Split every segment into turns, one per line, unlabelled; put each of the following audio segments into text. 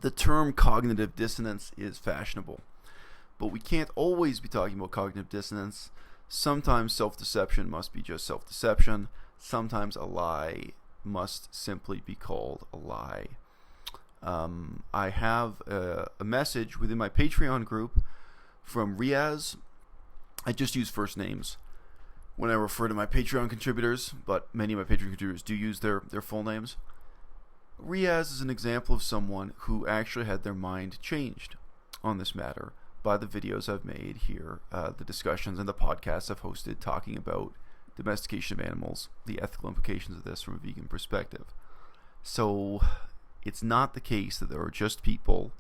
The term cognitive dissonance is fashionable, but we can't always be talking about cognitive dissonance. Sometimes self-deception must be just self-deception. Sometimes a lie must simply be called a lie. I have a message within my Patreon group from Riaz. I just use first names when I refer to my Patreon contributors, but many of my Patreon contributors do use their full names. Riaz is an example of someone who actually had their mind changed on this matter by the videos I've made here, the discussions and the podcasts I've hosted talking about domestication of animals, the ethical implications of this from a vegan perspective. So it's not the case that there are just people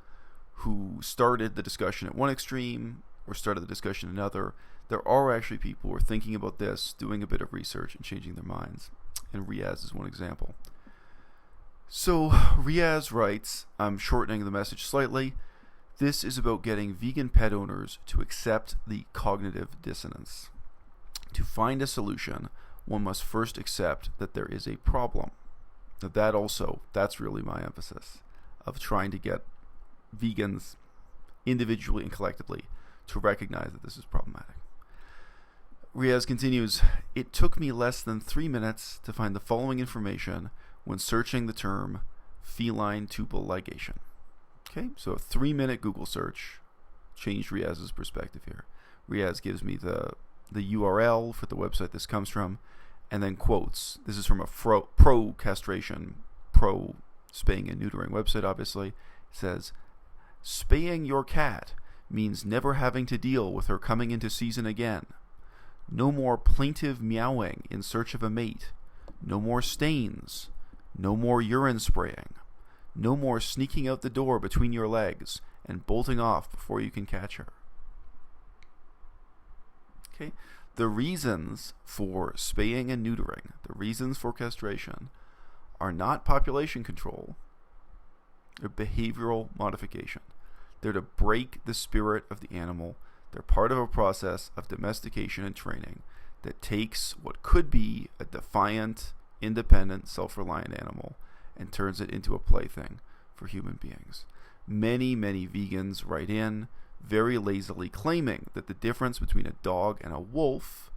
who started the discussion at one extreme or started the discussion at another. There are actually people who are thinking about this, doing a bit of research and changing their minds. And Riaz is one example. So Riaz writes, I'm shortening the message slightly. This is about getting vegan pet owners to accept the cognitive dissonance. To find a solution, one must first accept that there is a problem. That's really my emphasis of trying to get vegans individually and collectively to recognize that this is problematic. Riaz continues, it took me less than 3 minutes to find the following information when searching the term feline tubal ligation. Okay, so a 3-minute Google search changed Riaz's perspective here. Riaz gives me the URL for the website this comes from, and then quotes. This is from a pro-castration, pro-spaying and neutering website, obviously. It says, spaying your cat means never having to deal with her coming into season again. No more plaintive meowing in search of a mate. No more stains. No more urine spraying. No more sneaking out the door between your legs and bolting off before you can catch her. Okay, the reasons for spaying and neutering, the reasons for castration, are not population control. They're behavioral modification. They're to break the spirit of the animal. They're part of a process of domestication and training that takes what could be a defiant, independent, self-reliant animal and turns it into a plaything for human beings. Many, many vegans write in very lazily claiming that the difference between a dog and a wolf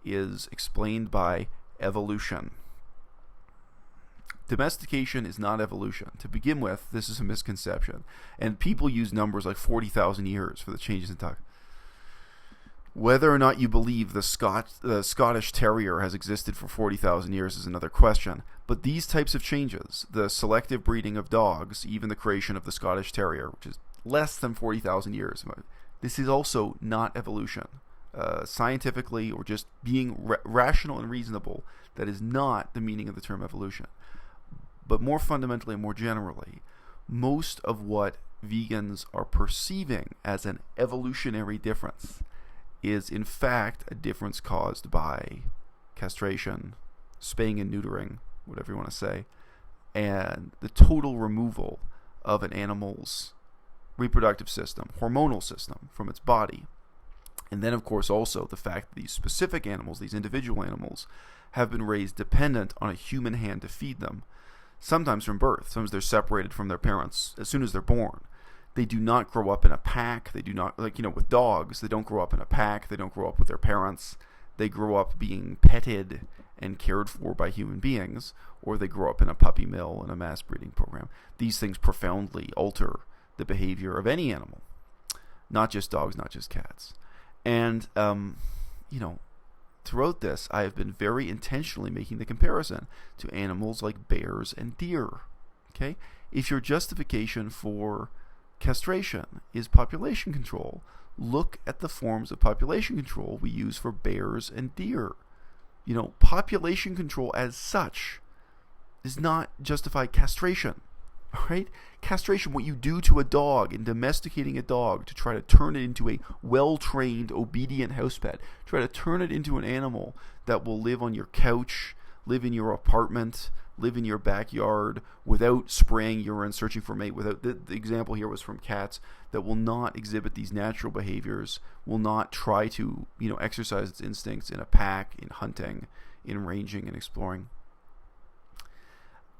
is explained by evolution. Domestication is not evolution. To begin with, this is a misconception. And people use numbers like 40,000 years for the changes in talk. Whether or not you believe the Scottish Terrier has existed for 40,000 years is another question. But these types of changes, the selective breeding of dogs, even the creation of the Scottish Terrier, which is less than 40,000 years, this is also not evolution. Scientifically, or just being rational and reasonable, that is not the meaning of the term evolution. But more fundamentally and more generally, most of what vegans are perceiving as an evolutionary difference is in fact a difference caused by castration, spaying and neutering, whatever you want to say, and the total removal of an animal's reproductive system, hormonal system from its body. And then, of course, also the fact that these specific animals, these individual animals, have been raised dependent on a human hand to feed them, sometimes from birth. Sometimes they're separated from their parents as soon as they're born. They do not grow up in a pack. They do not, with dogs, they don't grow up in a pack. They don't grow up with their parents. They grow up being petted and cared for by human beings, or they grow up in a puppy mill and a mass breeding program. These things profoundly alter the behavior of any animal, not just dogs, not just cats. And, throughout this, I have been very intentionally making the comparison to animals like bears and deer. Okay? If your justification for castration is population control, look at the forms of population control we use for bears and deer. Population control as such does not justify castration. All right? Castration, what you do to a dog in domesticating a dog to try to turn it into a well-trained, obedient house pet, try to turn it into an animal that will live on your couch, live in your apartment, live in your backyard without spraying urine, searching for a mate. Without the example here was from cats that will not exhibit these natural behaviors, will not try to exercise its instincts in a pack, in hunting, in ranging and exploring.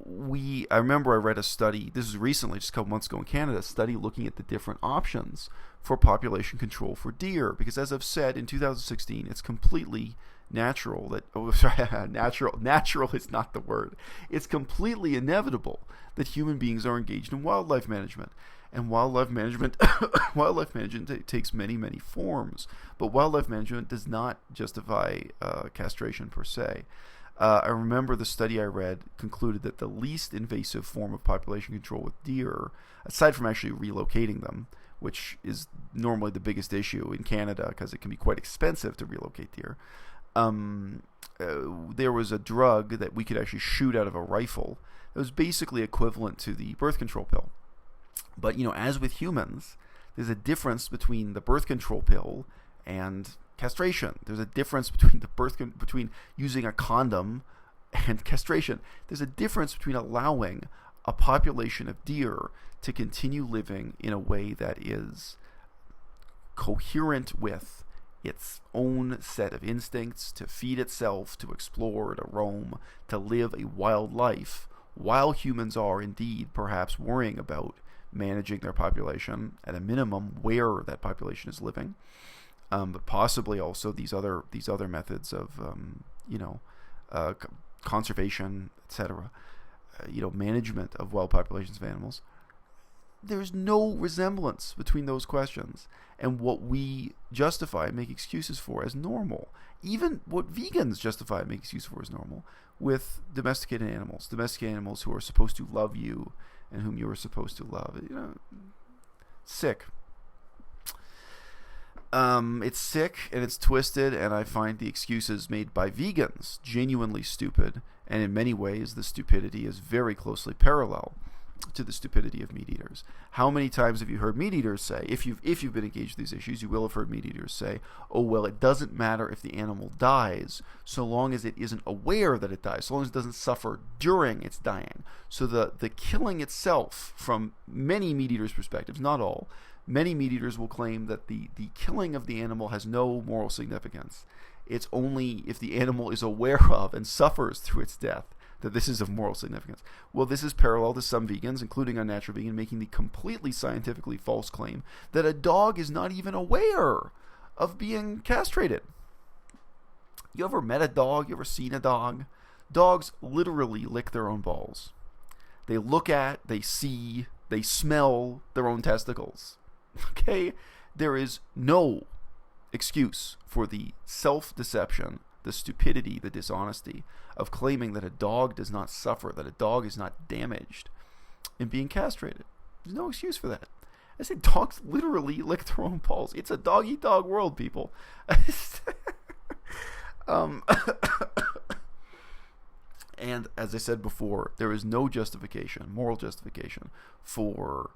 I remember I read a study, this is recently, just a couple months ago in Canada, a study looking at the different options for population control for deer. Because as I've said, in 2016, it's completely natural that, natural is not the word. It's completely inevitable that human beings are engaged in wildlife management. And wildlife management takes many, many forms. But wildlife management does not justify castration per se. I remember the study I read concluded that the least invasive form of population control with deer, aside from actually relocating them, which is normally the biggest issue in Canada because it can be quite expensive to relocate deer, there was a drug that we could actually shoot out of a rifle that was basically equivalent to the birth control pill. But, as with humans, there's a difference between the birth control pill and castration. There's a difference between between using a condom and castration. There's a difference between allowing a population of deer to continue living in a way that is coherent with its own set of instincts, to feed itself, to explore, to roam, to live a wild life, while humans are indeed perhaps worrying about managing their population, at a minimum where that population is living, but possibly also these other methods of conservation, etc. Management of wild populations of animals. There's no resemblance between those questions and what we justify and make excuses for as normal. Even what vegans justify and make excuses for as normal with domesticated animals who are supposed to love you and whom you are supposed to love. Sick. It's sick and it's twisted, and I find the excuses made by vegans genuinely stupid, and in many ways the stupidity is very closely parallel to the stupidity of meat eaters. How many times have you heard meat eaters say, if you've been engaged with these issues, you will have heard meat eaters say, oh well, it doesn't matter if the animal dies so long as it isn't aware that it dies, so long as it doesn't suffer during its dying. So the killing itself, from many meat eaters' perspectives, not all, many meat eaters will claim that the killing of the animal has no moral significance. It's only if the animal is aware of and suffers through its death that this is of moral significance. Well, this is parallel to some vegans, including Unnatural Vegan, making the completely scientifically false claim that a dog is not even aware of being castrated. You ever met a dog? You ever seen a dog? Dogs literally lick their own balls. They look at, they see, they smell their own testicles. Okay? There is no excuse for the self-deception, the stupidity, the dishonesty of claiming that a dog does not suffer, that a dog is not damaged in being castrated. There's no excuse for that. I said dogs literally lick their own balls. It's a dog-eat-dog world, people. And as I said before, there is no justification, moral justification, for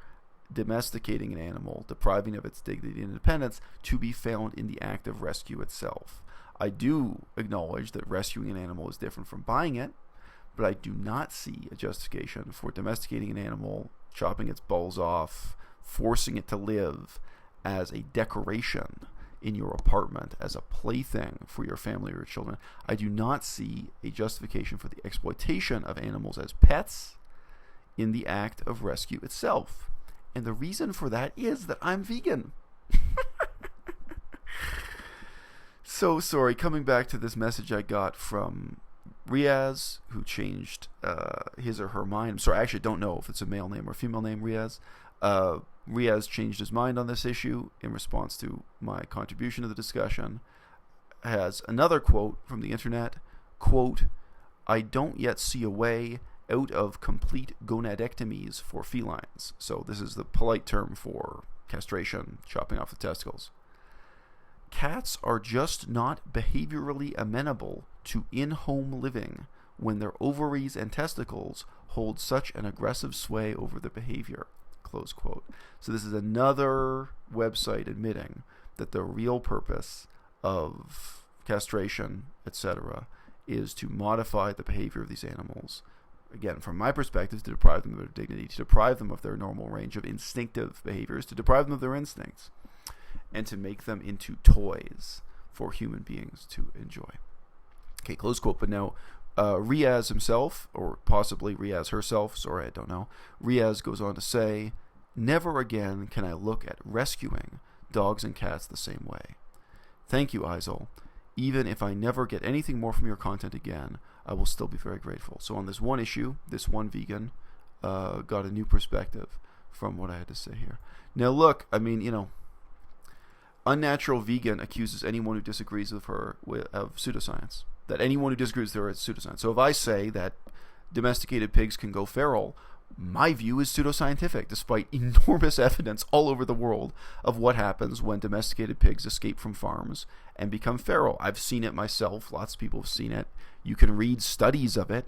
domesticating an animal, depriving of its dignity and independence, to be found in the act of rescue itself. I do acknowledge that rescuing an animal is different from buying it, but I do not see a justification for domesticating an animal, chopping its balls off, forcing it to live as a decoration in your apartment, as a plaything for your family or your children. I do not see a justification for the exploitation of animals as pets in the act of rescue itself. And the reason for that is that I'm vegan. So sorry, coming back to this message I got from Riaz, who changed his or her mind. I'm sorry, I actually don't know if it's a male name or a female name, Riaz. Riaz changed his mind on this issue in response to my contribution to the discussion. Has another quote from the internet, quote, "I don't yet see a way out of complete gonadectomies for felines." So this is the polite term for castration, chopping off the testicles. "Cats are just not behaviorally amenable to in-home living when their ovaries and testicles hold such an aggressive sway over their behavior." Close quote. So this is another website admitting that the real purpose of castration, etc., is to modify the behavior of these animals. Again, from my perspective, to deprive them of their dignity, to deprive them of their normal range of instinctive behaviors, to deprive them of their instincts, and to make them into toys for human beings to enjoy. Okay, close quote. But now Riaz himself, or possibly Riaz herself, sorry, I don't know. Riaz goes on to say, "Never again can I look at rescuing dogs and cats the same way. Thank you, Isol. Even if I never get anything more from your content again, I will still be very grateful." So on this one issue, this one vegan got a new perspective from what I had to say here. Now look, I mean, Unnatural Vegan accuses anyone who disagrees with her of pseudoscience. That anyone who disagrees with her is pseudoscience. So if I say that domesticated pigs can go feral, my view is pseudoscientific, despite enormous evidence all over the world of what happens when domesticated pigs escape from farms and become feral. I've seen it myself. Lots of people have seen it. You can read studies of it.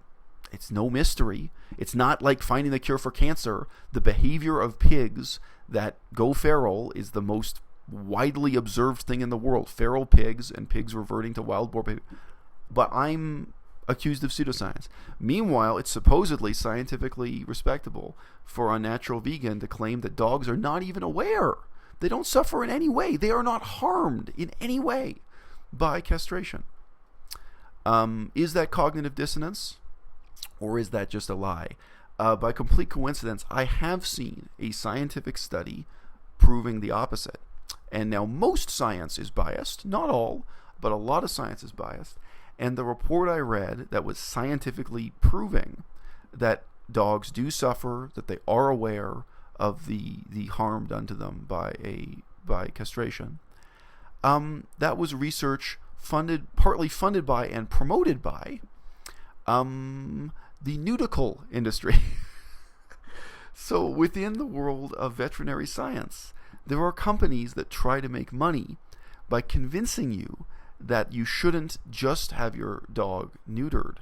It's no mystery. It's not like finding the cure for cancer. The behavior of pigs that go feral is the most widely observed thing in the world. Feral pigs and pigs reverting to wild boar behavior. But I'm accused of pseudoscience. Meanwhile, it's supposedly scientifically respectable for Unnatural Vegan to claim that dogs are not even aware. They don't suffer in any way. They are not harmed in any way by castration. Is that cognitive dissonance? Or is that just a lie? By complete coincidence, I have seen a scientific study proving the opposite. And now most science is biased. Not all, but a lot of science is biased. And the report I read that was scientifically proving that dogs do suffer, that they are aware of the harm done to them by castration, that was research partly funded by and promoted by the nautical industry. So within the world of veterinary science, there are companies that try to make money by convincing you that you shouldn't just have your dog neutered,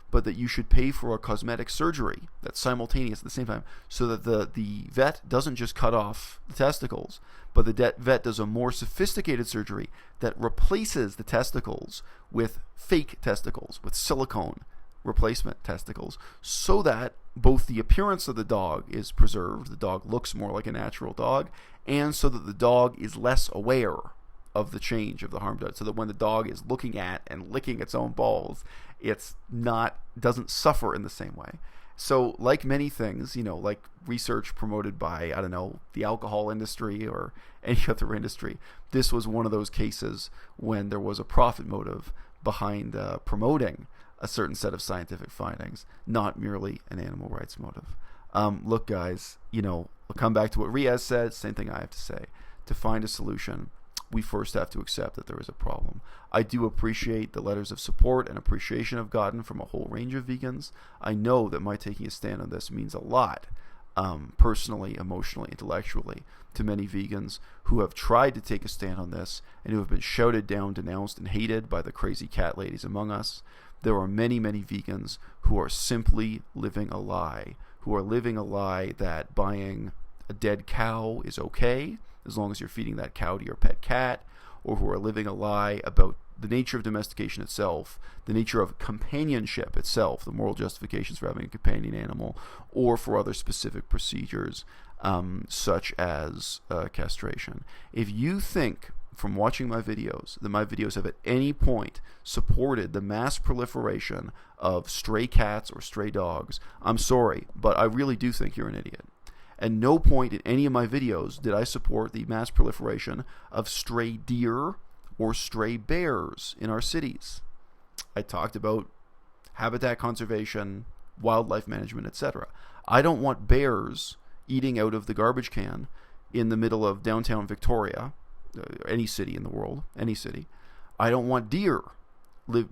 but that you should pay for a cosmetic surgery that's simultaneous at the same time, so that the vet doesn't just cut off the testicles, but the vet does a more sophisticated surgery that replaces the testicles with fake testicles, with silicone replacement testicles, so that both the appearance of the dog is preserved, the dog looks more like a natural dog, and so that the dog is less aware of the change of the harm done, so that when the dog is looking at and licking its own balls, doesn't suffer in the same way. So like many things, like research promoted by, I don't know, the alcohol industry or any other industry, this was one of those cases when there was a profit motive behind promoting a certain set of scientific findings, not merely an animal rights motive. Look, guys, I'll come back to what Riaz said, same thing I have to say. To find a solution, we first have to accept that there is a problem. I do appreciate the letters of support and appreciation I've gotten from a whole range of vegans. I know that my taking a stand on this means a lot, personally, emotionally, intellectually, to many vegans who have tried to take a stand on this and who have been shouted down, denounced, and hated by the crazy cat ladies among us. There are many, many vegans who are simply living a lie, that buying a dead cow is okay, as long as you're feeding that cow to your pet cat, or who are living a lie about the nature of domestication itself, the nature of companionship itself, the moral justifications for having a companion animal, or for other specific procedures, such as castration. If you think from watching my videos that my videos have at any point supported the mass proliferation of stray cats or stray dogs, I'm sorry, but I really do think you're an idiot. At no point in any of my videos did I support the mass proliferation of stray deer or stray bears in our cities. I talked about habitat conservation, wildlife management, etc. I don't want bears eating out of the garbage can in the middle of downtown Victoria, any city in the world, any city. I don't want deer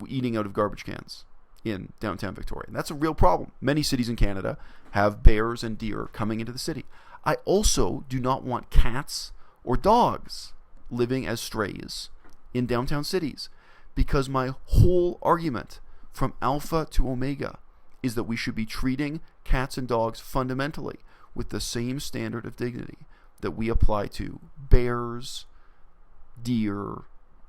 eating out of garbage cans in downtown Victoria. And that's a real problem. Many cities in Canada have bears and deer coming into the city. I also do not want cats or dogs living as strays in downtown cities, because my whole argument from alpha to omega is that we should be treating cats and dogs fundamentally with the same standard of dignity that we apply to bears, deer,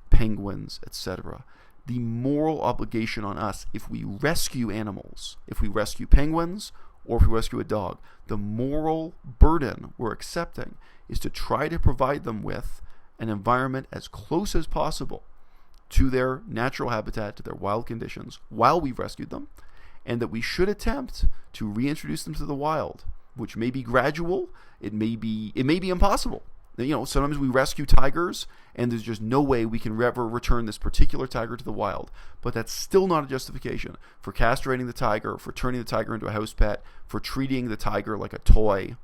penguins, etc. The moral obligation on us, if we rescue animals, if we rescue penguins, or if we rescue a dog, the moral burden we're accepting is to try to provide them with an environment as close as possible to their natural habitat, to their wild conditions, while we've rescued them, and that we should attempt to reintroduce them to the wild, which may be gradual. It may be impossible. Sometimes we rescue tigers, and there's just no way we can ever return this particular tiger to the wild. But that's still not a justification for castrating the tiger, for turning the tiger into a house pet, for treating the tiger like a toy.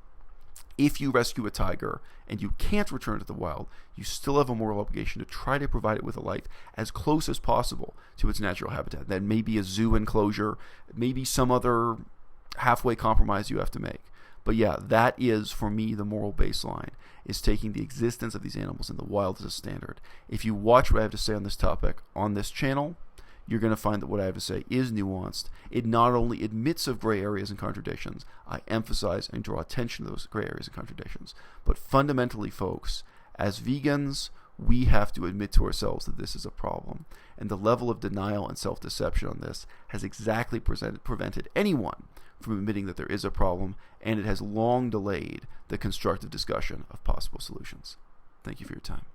If you rescue a tiger and you can't return it to the wild, you still have a moral obligation to try to provide it with a life as close as possible to its natural habitat. That may be a zoo enclosure, maybe some other halfway compromise you have to make. But yeah, that is, for me, the moral baseline, is taking the existence of these animals in the wild as a standard. If you watch what I have to say on this topic on this channel, you're going to find that what I have to say is nuanced. It not only admits of gray areas and contradictions, I emphasize and draw attention to those gray areas and contradictions. But fundamentally, folks, as vegans, we have to admit to ourselves that this is a problem. And the level of denial and self-deception on this has exactly prevented anyone from admitting that there is a problem, and it has long delayed the constructive discussion of possible solutions. Thank you for your time.